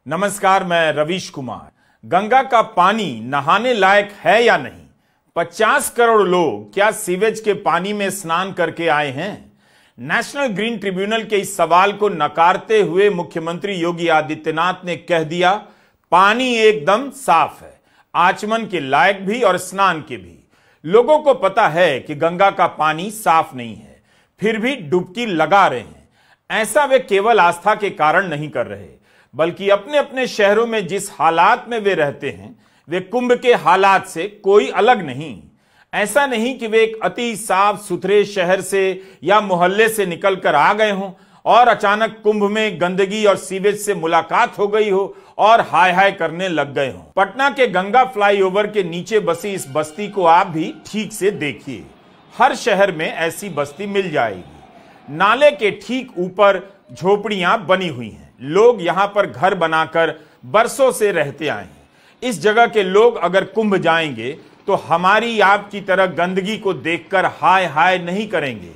नमस्कार, मैं रवीश कुमार। गंगा का पानी नहाने लायक है या नहीं? 50 करोड़ लोग क्या सीवेज के पानी में स्नान करके आए हैं? नेशनल ग्रीन ट्रिब्यूनल के इस सवाल को नकारते हुए मुख्यमंत्री योगी आदित्यनाथ ने कह दिया, पानी एकदम साफ है, आचमन के लायक भी और स्नान के भी। लोगों को पता है कि गंगा का पानी साफ नहीं है, फिर भी डुबकी लगा रहे हैं। ऐसा वे केवल आस्था के कारण नहीं कर रहे, बल्कि अपने अपने शहरों में जिस हालात में वे रहते हैं, वे कुंभ के हालात से कोई अलग नहीं। ऐसा नहीं कि वे एक अति साफ सुथरे शहर से या मोहल्ले से निकलकर आ गए हों और अचानक कुंभ में गंदगी और सीवेज से मुलाकात हो गई हो और हाय हाय करने लग गए हों। पटना के गंगा फ्लाईओवर के नीचे बसी इस बस्ती को आप भी ठीक से देखिए। हर शहर में ऐसी बस्ती मिल जाएगी। नाले के ठीक ऊपर झोपड़ियां बनी हुई हैं। लोग यहां पर घर बनाकर बरसों से रहते आए हैं। इस जगह के लोग अगर कुंभ जाएंगे तो हमारी आपकी तरह गंदगी को देखकर हाय हाय नहीं करेंगे।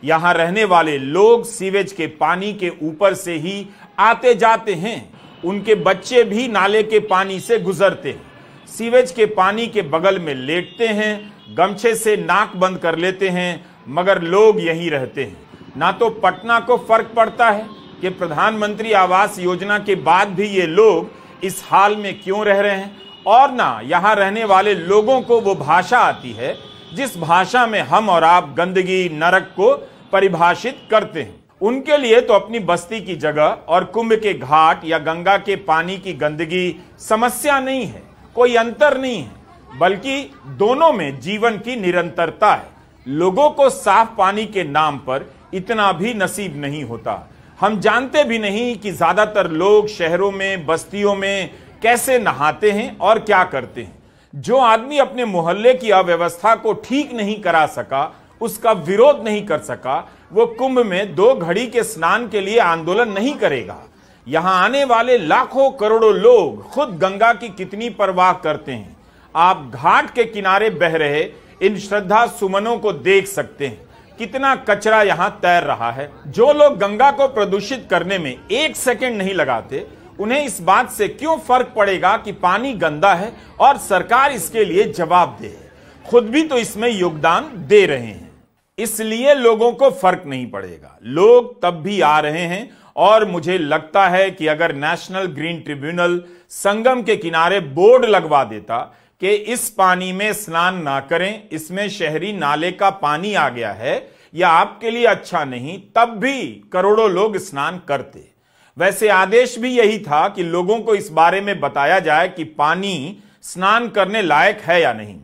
यहां रहने वाले लोग सीवेज के पानी के ऊपर से ही आते जाते हैं। उनके बच्चे भी नाले के पानी से गुजरते हैं, सीवेज के पानी के बगल में लेटते हैं, गमछे से नाक बंद कर लेते हैं, मगर लोग यहीं रहते हैं। ना तो पटना को फर्क पड़ता है कि प्रधानमंत्री आवास योजना के बाद भी ये लोग इस हाल में क्यों रह रहे हैं, और ना यहां रहने वाले लोगों को वो भाषा आती है जिस भाषा में हम और आप गंदगी नरक को परिभाषित करते हैं। उनके लिए तो अपनी बस्ती की जगह और कुंभ के घाट या गंगा के पानी की गंदगी समस्या नहीं है, कोई अंतर नहीं है, बल्कि दोनों में जीवन की निरंतरता है। लोगों को साफ पानी के नाम पर इतना भी नसीब नहीं होता। हम जानते भी नहीं कि ज्यादातर लोग शहरों में बस्तियों में कैसे नहाते हैं और क्या करते हैं। जो आदमी अपने मोहल्ले की अव्यवस्था को ठीक नहीं करा सका, उसका विरोध नहीं कर सका, वो कुंभ में 2 घड़ी के स्नान के लिए आंदोलन नहीं करेगा। यहां आने वाले लाखों करोड़ों लोग खुद गंगा की कितनी परवाह करते हैं। आप घाट के किनारे बह रहे इन श्रद्धा सुमनों को देख सकते हैं, कितना कचरा यहां तैर रहा है। जो लोग गंगा को प्रदूषित करने में 1 सेकंड नहीं लगाते, उन्हें इस बात से क्यों फर्क पड़ेगा कि पानी गंदा है और सरकार इसके लिए जवाबदेह है। खुद भी तो इसमें योगदान दे रहे हैं, इसलिए लोगों को फर्क नहीं पड़ेगा। लोग तब भी आ रहे हैं, और मुझे लगता है कि अगर नेशनल ग्रीन ट्रिब्यूनल संगम के किनारे बोर्ड लगवा देता कि इस पानी में स्नान ना करें, इसमें शहरी नाले का पानी आ गया है, या आपके लिए अच्छा नहीं, तब भी करोड़ों लोग स्नान करते। वैसे आदेश भी यही था कि लोगों को इस बारे में बताया जाए कि पानी स्नान करने लायक है या नहीं।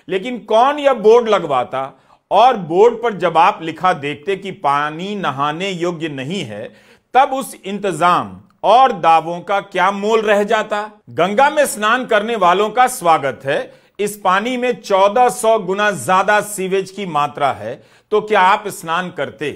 लेकिन कौन यह बोर्ड लगवाता, और बोर्ड पर जब आप लिखा देखते कि पानी नहाने योग्य नहीं है, तब उस इंतजाम और दावों का क्या मोल रह जाता। गंगा में स्नान करने वालों का स्वागत है। इस पानी में 1400 गुना ज्यादा सीवेज की मात्रा है, तो क्या आप स्नान करते?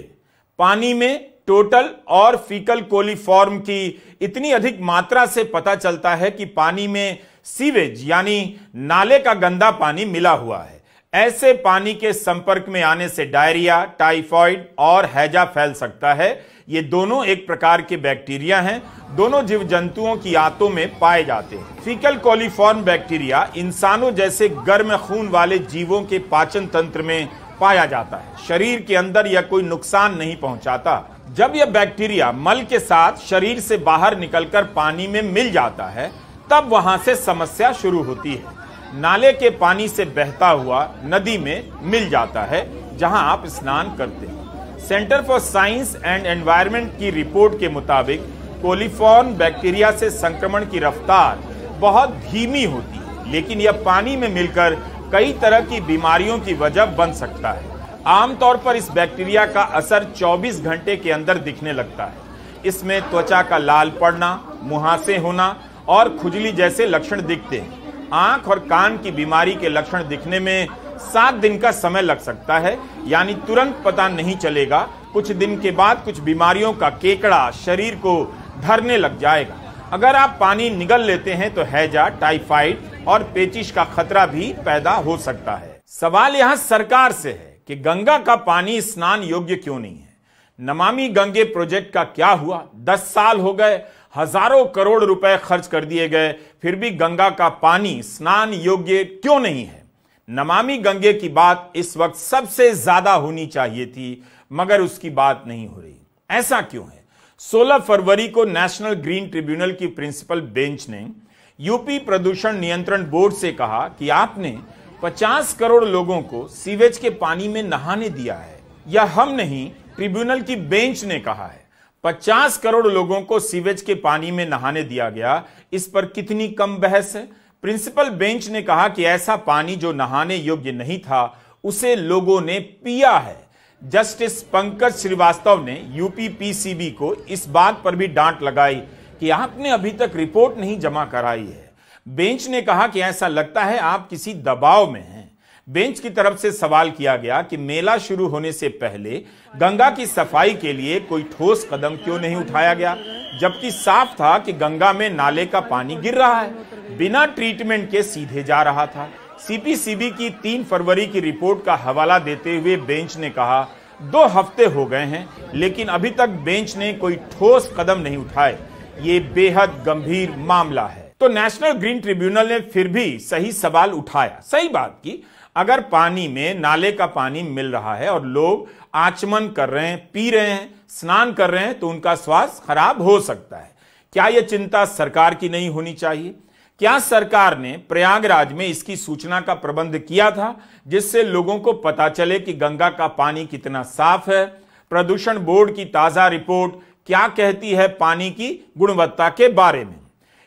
पानी में टोटल और फीकल कोलीफॉर्म की इतनी अधिक मात्रा से पता चलता है कि पानी में सीवेज यानी नाले का गंदा पानी मिला हुआ है। ऐसे पानी के संपर्क में आने से डायरिया, टाइफाइड और हैजा फैल सकता है। ये दोनों एक प्रकार के बैक्टीरिया हैं, दोनों जीव जंतुओं की आंतों में पाए जाते हैं। फीकल कोलीफॉर्म बैक्टीरिया इंसानों जैसे गर्म खून वाले जीवों के पाचन तंत्र में पाया जाता है। शरीर के अंदर यह कोई नुकसान नहीं पहुंचाता। जब यह बैक्टीरिया मल के साथ शरीर से बाहर निकलकर पानी में मिल जाता है, तब वहां से समस्या शुरू होती है। नाले के पानी से बहता हुआ नदी में मिल जाता है, जहां आप स्नान करते हैं। Centre for science and environment की रिपोर्ट के मुताबिक कोलीफॉर्म बैक्टीरिया से संक्रमण की रफ्तार बहुत धीमी होती है, लेकिन यह पानी में मिलकर कई तरह की बीमारियों की वजह बन सकता है। आमतौर पर इस बैक्टीरिया का असर 24 घंटे के अंदर दिखने लगता है। इसमें त्वचा का लाल पड़ना, मुहासे होना और खुजली जैसे लक्षण दिखते हैं। आंख और कान की बीमारी के लक्षण दिखने में 7 दिन का समय लग सकता है, यानी तुरंत पता नहीं चलेगा। कुछ दिन के बाद कुछ बीमारियों का केकड़ा शरीर को धरने लग जाएगा। अगर आप पानी निगल लेते हैं तो हैजा, टाइफाइड और पेचिश का खतरा भी पैदा हो सकता है। सवाल यहां सरकार से है कि गंगा का पानी स्नान योग्य क्यों नहीं है। नमामि गंगे प्रोजेक्ट का क्या हुआ? 10 साल हो गए, हजारों करोड़ रुपए खर्च कर दिए गए, फिर भी गंगा का पानी स्नान योग्य क्यों नहीं है? नमामि गंगे की बात इस वक्त सबसे ज्यादा होनी चाहिए थी, मगर उसकी बात नहीं हो रही। ऐसा क्यों है? 16 फरवरी को नेशनल ग्रीन ट्रिब्यूनल की प्रिंसिपल बेंच ने यूपी प्रदूषण नियंत्रण बोर्ड से कहा कि आपने 50 करोड़ लोगों को सीवेज के पानी में नहाने दिया है। या हम नहीं, ट्रिब्यूनल की बेंच ने कहा है 50 करोड़ लोगों को सीवेज के पानी में नहाने दिया गया। इस पर कितनी कम बहस है। प्रिंसिपल बेंच ने कहा कि ऐसा पानी जो नहाने योग्य नहीं था उसे लोगों ने पिया है। जस्टिस पंकज श्रीवास्तव ने यूपी पीसीबी को इस बात पर भी डांट लगाई कि आपने अभी तक रिपोर्ट नहीं जमा कराई है। बेंच ने कहा कि ऐसा लगता है आप किसी दबाव में हैं। बेंच की तरफ से सवाल किया गया कि मेला शुरू होने से पहले गंगा की सफाई के लिए कोई ठोस कदम क्यों नहीं उठाया गया, जबकि साफ था कि गंगा में नाले का पानी गिर रहा है, बिना ट्रीटमेंट के सीधे जा रहा था। सीपीसीबी की 3 फरवरी की रिपोर्ट का हवाला देते हुए बेंच ने कहा 2 हफ्ते हो गए हैं, लेकिन अभी तक बेंच ने कोई ठोस कदम नहीं उठाए। ये बेहद गंभीर मामला है। तो नेशनल ग्रीन ट्रिब्यूनल ने फिर भी सही सवाल उठाया, सही बात की। अगर पानी में नाले का पानी मिल रहा है और लोग आचमन कर रहे हैं, पी रहे हैं, स्नान कर रहे हैं, तो उनका स्वास्थ्य खराब हो सकता है। क्या यह चिंता सरकार की नहीं होनी चाहिए? क्या सरकार ने प्रयागराज में इसकी सूचना का प्रबंध किया था, जिससे लोगों को पता चले कि गंगा का पानी कितना साफ है? प्रदूषण बोर्ड की ताजा रिपोर्ट क्या कहती है पानी की गुणवत्ता के बारे में?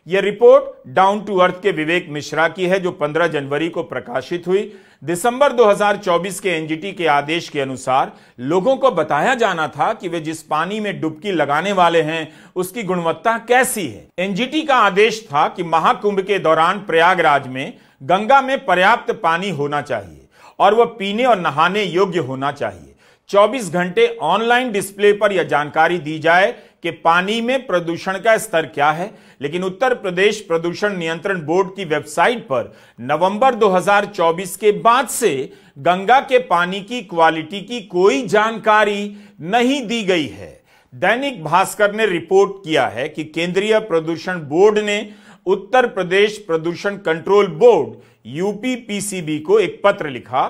यह रिपोर्ट डाउन टू अर्थ के विवेक मिश्रा की है, जो 15 जनवरी को प्रकाशित हुई। दिसंबर 2024 के एनजीटी के आदेश के अनुसार लोगों को बताया जाना था कि वे जिस पानी में डुबकी लगाने वाले हैं उसकी गुणवत्ता कैसी है। एनजीटी का आदेश था कि महाकुंभ के दौरान प्रयागराज में गंगा में पर्याप्त पानी होना चाहिए और वह पीने और नहाने योग्य होना चाहिए। 24 घंटे ऑनलाइन डिस्प्ले पर यह जानकारी दी जाए कि पानी में प्रदूषण का स्तर क्या है, लेकिन उत्तर प्रदेश प्रदूषण नियंत्रण बोर्ड की वेबसाइट पर नवंबर 2024 के बाद से गंगा के पानी की क्वालिटी की कोई जानकारी नहीं दी गई है। दैनिक भास्कर ने रिपोर्ट किया है कि केंद्रीय प्रदूषण बोर्ड ने उत्तर प्रदेश प्रदूषण कंट्रोल बोर्ड यूपी पीसीबी को एक पत्र लिखा।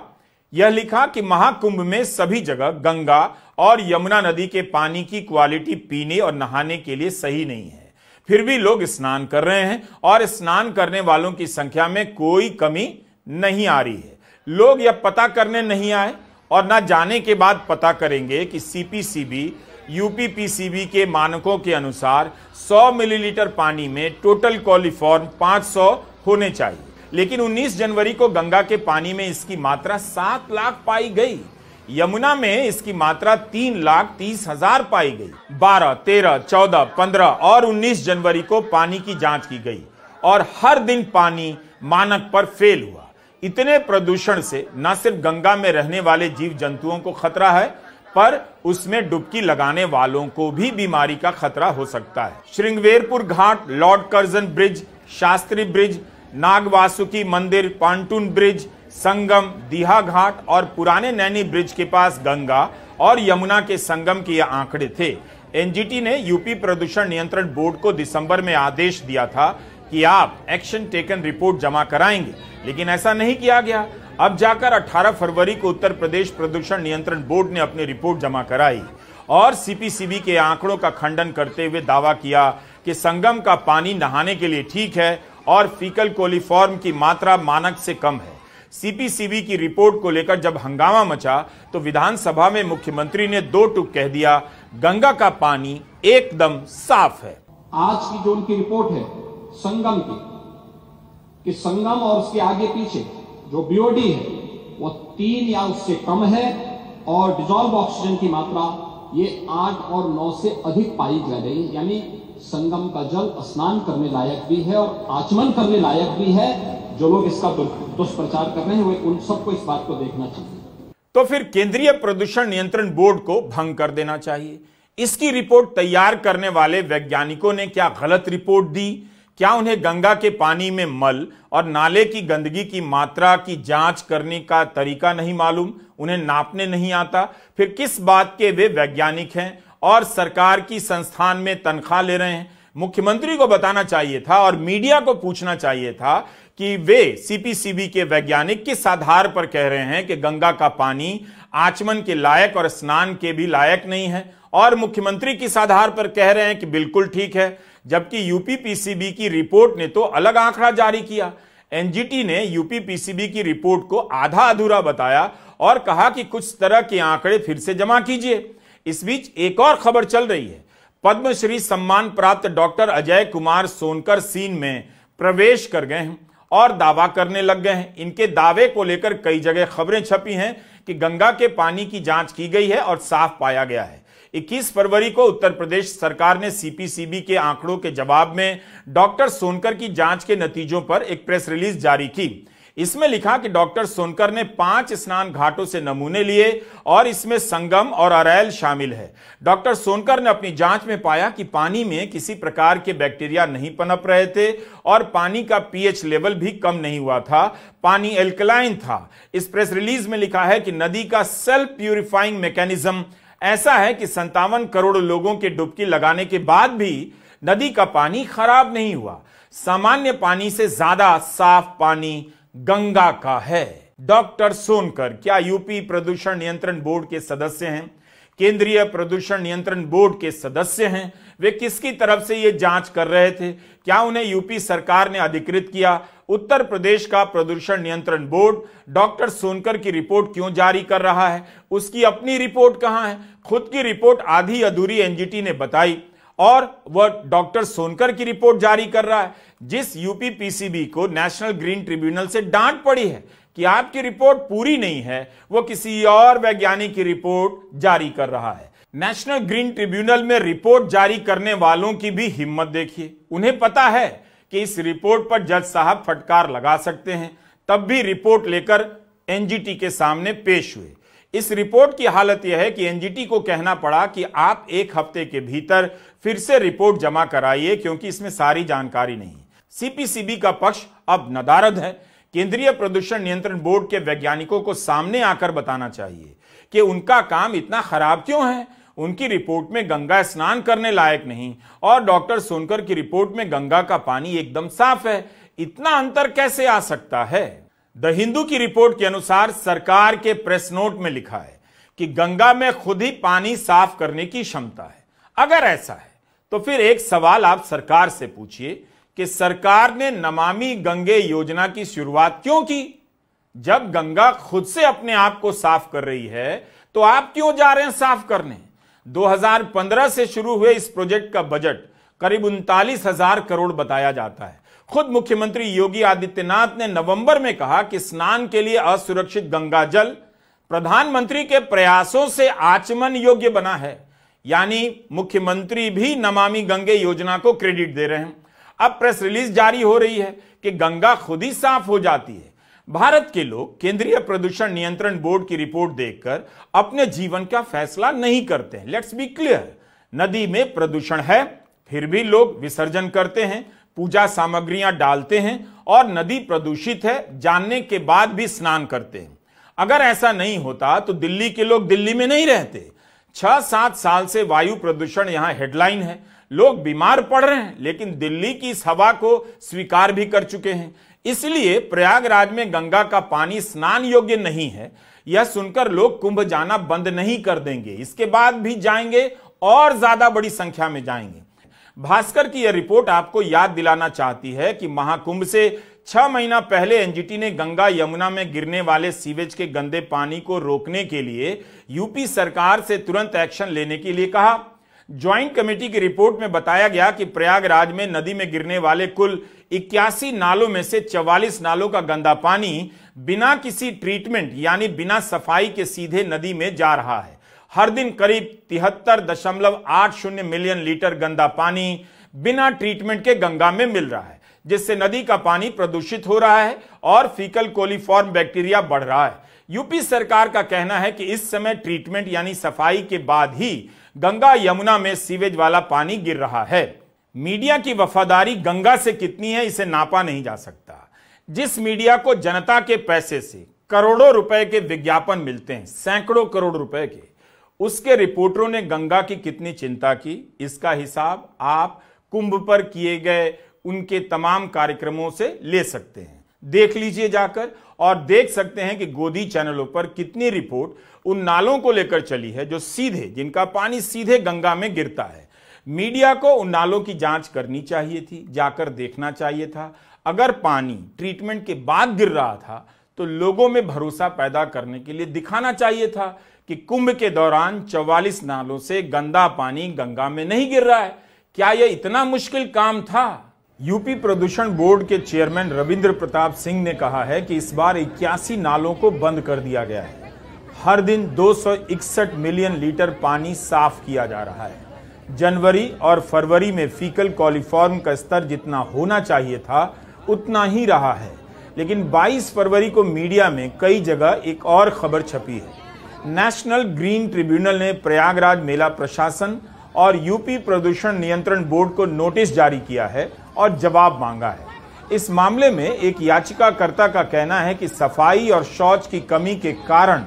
यह लिखा कि महाकुंभ में सभी जगह गंगा और यमुना नदी के पानी की क्वालिटी पीने और नहाने के लिए सही नहीं है, फिर भी लोग स्नान कर रहे हैं और स्नान करने वालों की संख्या में कोई कमी नहीं आ रही है। लोग यह पता करने नहीं आए और न जाने के बाद पता करेंगे कि सीपीसीबी यूपी पीसीबी के मानकों के अनुसार 100 मिलीलीटर पानी में टोटल कॉलीफॉर्म 500 होने चाहिए, लेकिन 19 जनवरी को गंगा के पानी में इसकी मात्रा 7 लाख पाई गई। यमुना में इसकी मात्रा 3,30,000 पाई गई। 12, 13, 14, 15 और 19 जनवरी को पानी की जांच की गई और हर दिन पानी मानक पर फेल हुआ। इतने प्रदूषण से न सिर्फ गंगा में रहने वाले जीव जंतुओं को खतरा है, पर उसमें डुबकी लगाने वालों को भी बीमारी का खतरा हो सकता है। Shringverpur Ghat, Lord Curzon bridge, Shastri bridge, Nagvasuki Mandir, pontoon bridge, संगम, दीहा घाट और पुराने नैनी ब्रिज के पास गंगा और यमुना के संगम के ये आंकड़े थे। एनजीटी ने यूपी प्रदूषण नियंत्रण बोर्ड को दिसंबर में आदेश दिया था कि आप एक्शन टेकन रिपोर्ट जमा कराएंगे, लेकिन ऐसा नहीं किया गया। अब जाकर 18 फरवरी को उत्तर प्रदेश प्रदूषण नियंत्रण बोर्ड ने अपनी रिपोर्ट जमा कराई और सीपीसीबी के आंकड़ों का खंडन करते हुए दावा किया कि संगम का पानी नहाने के लिए ठीक है और फीकल कोलीफॉर्म की मात्रा मानक से कम है। सीपीसीबी की रिपोर्ट को लेकर जब हंगामा मचा तो विधानसभा में मुख्यमंत्री ने 2 टूक कह दिया, गंगा का पानी एकदम साफ है। आज की जो उनकी रिपोर्ट है संगम की, कि संगम और उसके आगे पीछे जो बीओडी है वो 3 या उससे कम है और डिजॉल्व ऑक्सीजन की मात्रा ये 8 और 9 से अधिक पाई जा रही, यानी संगम का जल स्नान करने लायक भी है और आचमन करने लायक भी है। जो लोग इसका दुष्प्रचार कर रहे हैं वे उन सबको इस बात को देखना चाहिए। तो फिर केंद्रीय प्रदूषण नियंत्रण बोर्ड को भंग कर देना चाहिए। इसकी रिपोर्ट तैयार करने वाले वैज्ञानिकों ने क्या गलत रिपोर्ट दी? क्या उन्हें गंगा के पानी में मल और नाले की गंदगी की मात्रा की जांच करने का तरीका नहीं मालूम? उन्हें नापने नहीं आता? फिर किस बात के वे वैज्ञानिक हैं और सरकार की संस्थान में तनख्वाह ले रहे हैं? मुख्यमंत्री को बताना चाहिए था और मीडिया को पूछना चाहिए था कि वे सीपीसीबी के वैज्ञानिक किस आधार पर कह रहे हैं कि गंगा का पानी आचमन के लायक और स्नान के भी लायक नहीं है, और मुख्यमंत्री किस आधार पर कह रहे हैं कि बिल्कुल ठीक है, जबकि यूपीपीसीबी की रिपोर्ट ने तो अलग आंकड़ा जारी किया। एनजीटी ने यूपीपीसीबी की रिपोर्ट को आधा अधूरा बताया और कहा कि कुछ तरह के आंकड़े फिर से जमा कीजिए। इस बीच एक और खबर चल रही है। पद्मश्री सम्मान प्राप्त डॉक्टर अजय कुमार सोनकर सीन में प्रवेश कर गए हैं और दावा करने लग गए हैं। इनके दावे को लेकर कई जगह खबरें छपी हैं कि गंगा के पानी की जांच की गई है और साफ पाया गया है। 21 फरवरी को उत्तर प्रदेश सरकार ने सीपीसीबी के आंकड़ों के जवाब में डॉक्टर सोनकर की जांच के नतीजों पर एक प्रेस रिलीज जारी की। इसमें लिखा कि डॉक्टर सोनकर ने 5 स्नान घाटों से नमूने लिए और इसमें संगम और अरैल शामिल है। डॉक्टर सोनकर ने अपनी जांच में पाया कि पानी में किसी प्रकार के बैक्टीरिया नहीं पनप रहे थे और पानी का पीएच लेवल भी कम नहीं हुआ था, पानी एल्कलाइन था। इस प्रेस रिलीज में लिखा है कि नदी का सेल्फ प्यूरिफाइंग मैकेनिज्म ऐसा है कि 57 करोड़ लोगों के डुबकी लगाने के बाद भी नदी का पानी खराब नहीं हुआ। सामान्य पानी से ज्यादा साफ पानी गंगा का है। डॉक्टर सोनकर क्या यूपी प्रदूषण नियंत्रण बोर्ड के सदस्य हैं? केंद्रीय प्रदूषण नियंत्रण बोर्ड के सदस्य हैं। वे किसकी तरफ से यह जांच कर रहे थे? क्या उन्हें यूपी सरकार ने अधिकृत किया? उत्तर प्रदेश का प्रदूषण नियंत्रण बोर्ड डॉक्टर सोनकर की रिपोर्ट क्यों जारी कर रहा है? उसकी अपनी रिपोर्ट कहां है? खुद की रिपोर्ट आधी अधूरी एनजीटी ने बताई और वह डॉक्टर सोनकर की रिपोर्ट जारी कर रहा है। जिस यूपीपीसीबी को नेशनल ग्रीन ट्रिब्यूनल से डांट पड़ी है कि आपकी रिपोर्ट पूरी नहीं है, वो किसी और वैज्ञानिक की रिपोर्ट जारी कर रहा है। नेशनल ग्रीन ट्रिब्यूनल में रिपोर्ट जारी करने वालों की भी हिम्मत देखिए। उन्हें पता है कि इस रिपोर्ट पर जज साहब फटकार लगा सकते हैं, तब भी रिपोर्ट लेकर एनजीटी के सामने पेश हुए। इस रिपोर्ट की हालत यह है कि एनजीटी को कहना पड़ा कि आप 1 हफ्ते के भीतर फिर से रिपोर्ट जमा कराइए, क्योंकि इसमें सारी जानकारी नहीं। सीपीसीबी का पक्ष अब नदारद है। केंद्रीय प्रदूषण नियंत्रण बोर्ड के वैज्ञानिकों को सामने आकर बताना चाहिए कि उनका काम इतना खराब क्यों है। उनकी रिपोर्ट में गंगा स्नान करने लायक नहीं और डॉक्टर सोनकर की रिपोर्ट में गंगा का पानी एकदम साफ है। इतना अंतर कैसे आ सकता है? द हिंदू की रिपोर्ट के अनुसार सरकार के प्रेस नोट में लिखा है कि गंगा में खुद ही पानी साफ करने की क्षमता है। अगर ऐसा है तो फिर एक सवाल आप सरकार से पूछिए कि सरकार ने नमामि गंगे योजना की शुरुआत क्यों की? जब गंगा खुद से अपने आप को साफ कर रही है तो आप क्यों जा रहे हैं साफ करने? 2015 से शुरू हुए इस प्रोजेक्ट का बजट करीब 39,000 करोड़ बताया जाता है। खुद मुख्यमंत्री योगी आदित्यनाथ ने नवंबर में कहा कि स्नान के लिए असुरक्षित गंगा जल प्रधानमंत्री के प्रयासों से आचमन योग्य बना है। यानी मुख्यमंत्री भी नमामि गंगे योजना को क्रेडिट दे रहे हैं। अब प्रेस रिलीज जारी हो रही है कि गंगा खुद ही साफ हो जाती है। भारत के लोग केंद्रीय प्रदूषण नियंत्रण बोर्ड की रिपोर्ट देखकर अपने जीवन का फैसला नहीं करते हैं। लेट्स बी क्लियर, नदी में प्रदूषण है, फिर भी लोग विसर्जन करते हैं, पूजा सामग्रियां डालते हैं और नदी प्रदूषित है जानने के बाद भी स्नान करते हैं। अगर ऐसा नहीं होता तो दिल्ली के लोग दिल्ली में नहीं रहते। 6-7 साल से वायु प्रदूषण यहां हेडलाइन है। लोग बीमार पड़ रहे हैं, लेकिन दिल्ली की इस हवा को स्वीकार भी कर चुके हैं। इसलिए प्रयागराज में गंगा का पानी स्नान योग्य नहीं है, यह सुनकर लोग कुंभ जाना बंद नहीं कर देंगे। इसके बाद भी जाएंगे और ज्यादा बड़ी संख्या में जाएंगे। भास्कर की यह रिपोर्ट आपको याद दिलाना चाहती है कि महाकुंभ से 6 महीना पहले एनजीटी ने गंगा यमुना में गिरने वाले सीवेज के गंदे पानी को रोकने के लिए यूपी सरकार से तुरंत एक्शन लेने के लिए कहा। ज्वाइंट कमेटी की रिपोर्ट में बताया गया कि प्रयागराज में नदी में गिरने वाले कुल 81 नालों में से 44 नालों का गंदा पानी बिना किसी ट्रीटमेंट यानी बिना सफाई के सीधे नदी में जा रहा है। हर दिन करीब 73.80 मिलियन लीटर गंदा पानी बिना ट्रीटमेंट के गंगा में मिल रहा है, जिससे नदी का पानी प्रदूषित हो रहा है और फीकल कोलीफॉर्म बैक्टीरिया बढ़ रहा है। यूपी सरकार का कहना है कि इस समय ट्रीटमेंट यानी सफाई के बाद ही गंगा यमुना में सीवेज वाला पानी गिर रहा है। मीडिया की वफादारी गंगा से कितनी है इसे नापा नहीं जा सकता। जिस मीडिया को जनता के पैसे से करोड़ों रुपए के विज्ञापन मिलते हैं, सैकड़ों करोड़ रुपए के, उसके रिपोर्टरों ने गंगा की कितनी चिंता की, इसका हिसाब आप कुंभ पर किए गए उनके तमाम कार्यक्रमों से ले सकते हैं। देख लीजिए जाकर, और देख सकते हैं कि गोदी चैनलों पर कितनी रिपोर्ट उन नालों को लेकर चली है जो सीधे, जिनका पानी सीधे गंगा में गिरता है। मीडिया को उन नालों की जांच करनी चाहिए थी, जाकर देखना चाहिए था। अगर पानी ट्रीटमेंट के बाद गिर रहा था तो लोगों में भरोसा पैदा करने के लिए दिखाना चाहिए था कि कुंभ के दौरान 44 नालों से गंदा पानी गंगा में नहीं गिर रहा है। क्या यह इतना मुश्किल काम था? यूपी प्रदूषण बोर्ड के चेयरमैन रविंद्र प्रताप सिंह ने कहा है कि इस बार 81 नालों को बंद कर दिया गया है। हर दिन 261 मिलियन लीटर पानी साफ किया जा रहा है। जनवरी और फरवरी में फीकल कॉलीफॉर्म का स्तर जितना होना चाहिए था उतना ही रहा है, लेकिन 22 फरवरी को मीडिया में कई जगह एक और खबर छपी है। नेशनल ग्रीन ट्रिब्यूनल ने प्रयागराज मेला प्रशासन और यूपी प्रदूषण नियंत्रण बोर्ड को नोटिस जारी किया है और जवाब मांगा है। इस मामले में एक याचिकाकर्ता का कहना है कि सफाई और शौच की कमी के कारण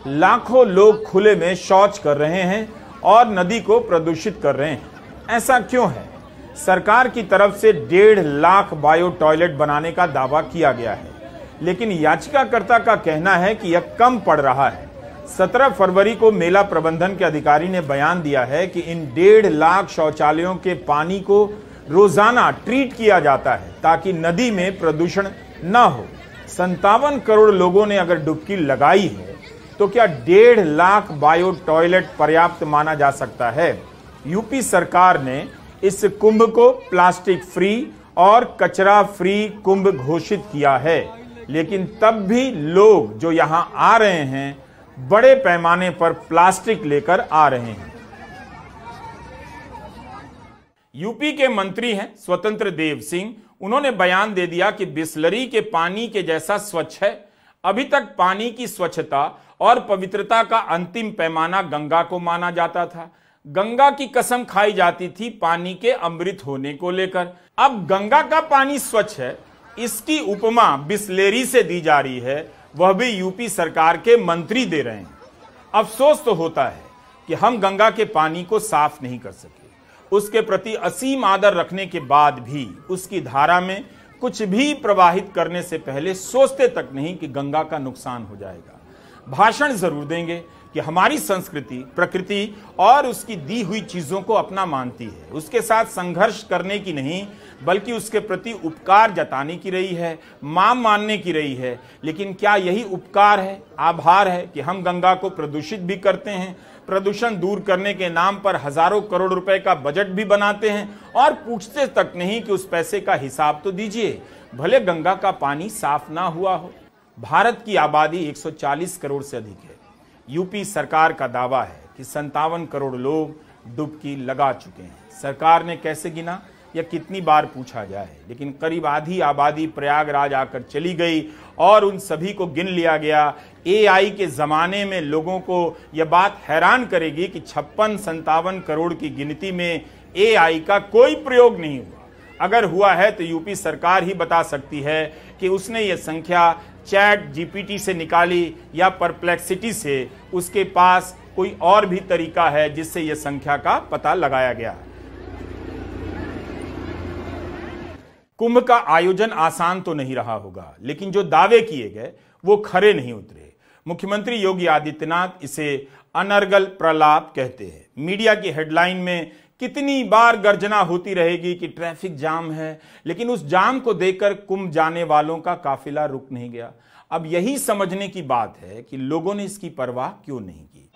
लाखों लोग खुले में शौच कर रहे हैं और नदी को प्रदूषित कर रहे हैं। ऐसा क्यों है? सरकार की तरफ से 1.5 लाख बायो टॉयलेट बनाने का दावा किया गया है, लेकिन याचिकाकर्ता का कहना है कि यह कम पड़ रहा है। 17 फरवरी को मेला प्रबंधन के अधिकारी ने बयान दिया है कि इन 1.5 लाख शौचालयों के पानी को रोजाना ट्रीट किया जाता है ताकि नदी में प्रदूषण न हो। 57 करोड़ लोगों ने अगर डुबकी लगाई है तो क्या 1.5 लाख बायो टॉयलेट पर्याप्त माना जा सकता है? यूपी सरकार ने इस कुंभ को प्लास्टिक फ्री और कचरा फ्री कुंभ घोषित किया है, लेकिन तब भी लोग जो यहां आ रहे हैं बड़े पैमाने पर प्लास्टिक लेकर आ रहे हैं। यूपी के मंत्री हैं स्वतंत्र देव सिंह, उन्होंने बयान दे दिया कि बिसलरी के पानी के जैसा स्वच्छ है। अभी तक पानी की स्वच्छता और पवित्रता का अंतिम पैमाना गंगा को माना जाता था। गंगा की कसम खाई जाती थी पानी के अमृत होने को लेकर। अब गंगा का पानी स्वच्छ है, इसकी उपमा बिसलेरी से दी जा रही है, वह भी यूपी सरकार के मंत्री दे रहे हैं। अफसोस तो होता है कि हम गंगा के पानी को साफ नहीं कर सके। उसके प्रति असीम आदर रखने के बाद भी उसकी धारा में कुछ भी प्रवाहित करने से पहले सोचते तक नहीं कि गंगा का नुकसान हो जाएगा। भाषण जरूर देंगे कि हमारी संस्कृति प्रकृति और उसकी दी हुई चीजों को अपना मानती है, उसके साथ संघर्ष करने की नहीं बल्कि उसके प्रति उपकार जताने की रही है, मां मानने की रही है। लेकिन क्या यही उपकार है, आभार है कि हम गंगा को प्रदूषित भी करते हैं, प्रदूषण दूर करने के नाम पर हजारों करोड़ रुपए का बजट भी बनाते हैं और पूछते तक नहीं कि उस पैसे का हिसाब तो दीजिए, भले गंगा का पानी साफ ना हुआ हो। भारत की आबादी 140 करोड़ से अधिक है। यूपी सरकार का दावा है कि 57 करोड़ लोग डुबकी लगा चुके हैं। सरकार ने कैसे गिना या कितनी बार पूछा जाए, लेकिन करीब आधी आबादी प्रयागराज आकर चली गई और उन सभी को गिन लिया गया। एआई के जमाने में लोगों को यह बात हैरान करेगी कि 56-57 करोड़ की गिनती में एआई का कोई प्रयोग नहीं हुआ। अगर हुआ है तो यूपी सरकार ही बता सकती है कि उसने यह संख्या चैट जीपीटी से निकाली या परप्लेक्सिटी से, उसके पास कोई और भी तरीका है जिससे यह संख्या का पता लगाया गया। कुंभ का आयोजन आसान तो नहीं रहा होगा, लेकिन जो दावे किए गए वो खरे नहीं उतरे। मुख्यमंत्री योगी आदित्यनाथ इसे अनर्गल प्रलाप कहते हैं। मीडिया की हेडलाइन में कितनी बार गर्जना होती रहेगी कि ट्रैफिक जाम है, लेकिन उस जाम को देखकर कुंभ जाने वालों का काफिला रुक नहीं गया। अब यही समझने की बात है कि लोगों ने इसकी परवाह क्यों नहीं की।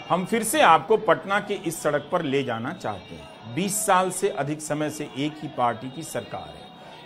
हम फिर से आपको पटना के इस सड़क पर ले जाना चाहते हैं। 20 साल से अधिक समय से एक ही पार्टी की सरकार है।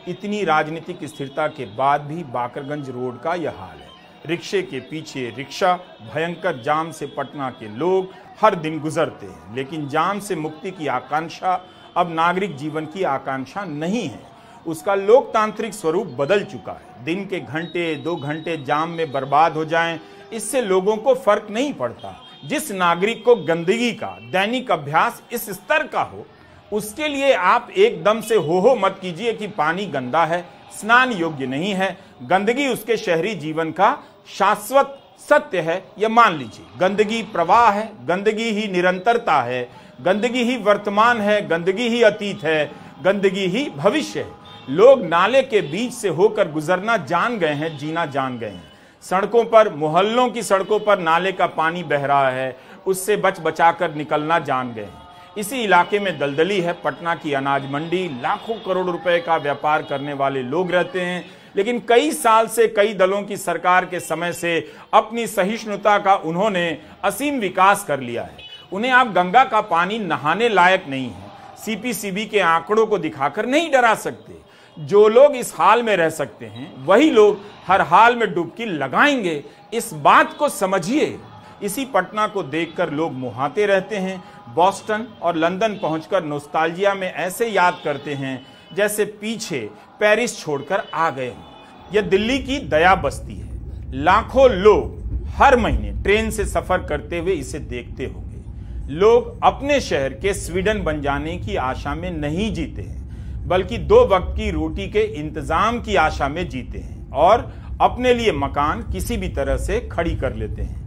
इतनी राजनीतिक स्थिरता के बाद भी बाकरगंज रोड का यह हाल है। रिक्शे के पीछे रिक्शा, भयंकर जाम से पटना के लोग हर दिन गुजरते हैं, लेकिन जाम से मुक्ति की आकांक्षा अब नागरिक जीवन की आकांक्षा नहीं है। उसका लोकतांत्रिक स्वरूप बदल चुका है। दिन के घंटे 2 घंटे जाम में बर्बाद हो जाएं, इससे लोगों को फर्क नहीं पड़ता। जिस नागरिक को गंदगी का दैनिक अभ्यास इस स्तर का हो, उसके लिए आप एकदम से हो मत कीजिए कि पानी गंदा है, स्नान योग्य नहीं है। गंदगी उसके शहरी जीवन का शाश्वत सत्य है, यह मान लीजिए। गंदगी प्रवाह है, गंदगी ही निरंतरता है, गंदगी ही वर्तमान है, गंदगी ही अतीत है, गंदगी ही भविष्य है। लोग नाले के बीच से होकर गुजरना जान गए हैं, जीना जान गए हैं। सड़कों पर, मोहल्लों की सड़कों पर नाले का पानी बह रहा है, उससे बच बचाकर निकलना जान गए हैं। इसी इलाके में दलदली है, पटना की अनाज मंडी, लाखों करोड़ रुपए का व्यापार करने वाले लोग रहते हैं, लेकिन कई साल से, कई दलों की सरकार के समय से अपनी सहिष्णुता का उन्होंने असीम विकास कर लिया है। उन्हें आप गंगा का पानी नहाने लायक नहीं है, सीपीसीबी के आंकड़ों को दिखाकर नहीं डरा सकते। जो लोग इस हाल में रह सकते हैं, वही लोग हर हाल में डुबकी लगाएंगे, इस बात को समझिए। इसी पटना को देखकर लोग मुहाते रहते हैं। बॉस्टन और लंदन पहुंचकर नोस्टाल्जिया में ऐसे याद करते हैं जैसे पीछे पेरिस छोड़कर आ गए हों। यह दिल्ली की दया बस्ती है। लाखों लोग हर महीने ट्रेन से सफर करते हुए इसे देखते होंगे। लोग अपने शहर के स्वीडन बन जाने की आशा में नहीं जीते हैं, बल्कि 2 वक्त की रोटी के इंतजाम की आशा में जीते हैं और अपने लिए मकान किसी भी तरह से खड़ी कर लेते हैं।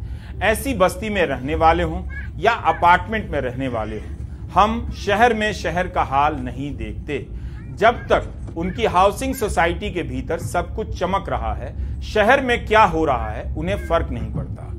ऐसी बस्ती में रहने वाले हों या अपार्टमेंट में रहने वाले हों, हम शहर में शहर का हाल नहीं देखते। जब तक उनकी हाउसिंग सोसाइटी के भीतर सब कुछ चमक रहा है, शहर में क्या हो रहा है उन्हें फर्क नहीं पड़ता।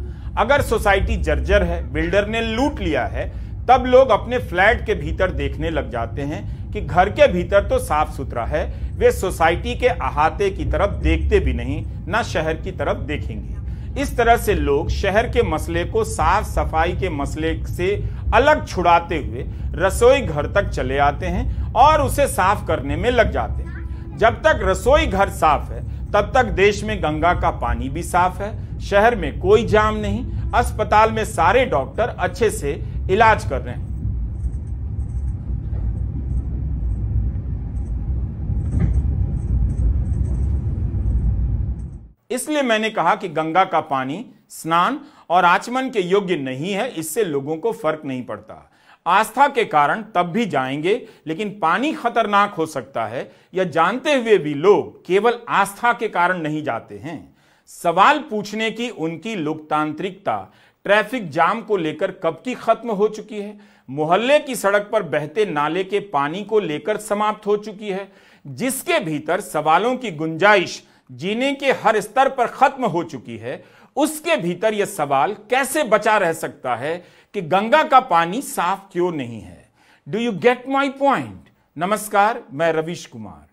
अगर सोसाइटी जर्जर है, बिल्डर ने लूट लिया है, तब लोग अपने फ्लैट के भीतर देखने लग जाते हैं कि घर के भीतर तो साफ सुथरा है। वे सोसाइटी के अहाते की तरफ देखते भी नहीं, ना शहर की तरफ देखेंगे। इस तरह से लोग शहर के मसले को साफ सफाई के मसले से अलग छुड़ाते हुए रसोई घर तक चले आते हैं और उसे साफ करने में लग जाते हैं। जब तक रसोई घर साफ है, तब तक देश में गंगा का पानी भी साफ है, शहर में कोई जाम नहीं, अस्पताल में सारे डॉक्टर अच्छे से इलाज कर रहे हैं। इसलिए मैंने कहा कि गंगा का पानी स्नान और आचमन के योग्य नहीं है, इससे लोगों को फर्क नहीं पड़ता। आस्था के कारण तब भी जाएंगे, लेकिन पानी खतरनाक हो सकता है, यह जानते हुए भी लोग केवल आस्था के कारण नहीं जाते हैं। सवाल पूछने की उनकी लोकतांत्रिकता ट्रैफिक जाम को लेकर कब की खत्म हो चुकी है, मोहल्ले की सड़क पर बहते नाले के पानी को लेकर समाप्त हो चुकी है। जिसके भीतर सवालों की गुंजाइश जीने के हर स्तर पर खत्म हो चुकी है, उसके भीतर यह सवाल कैसे बचा रह सकता है कि गंगा का पानी साफ क्यों नहीं है। Do you get my point? नमस्कार, मैं रवीश कुमार।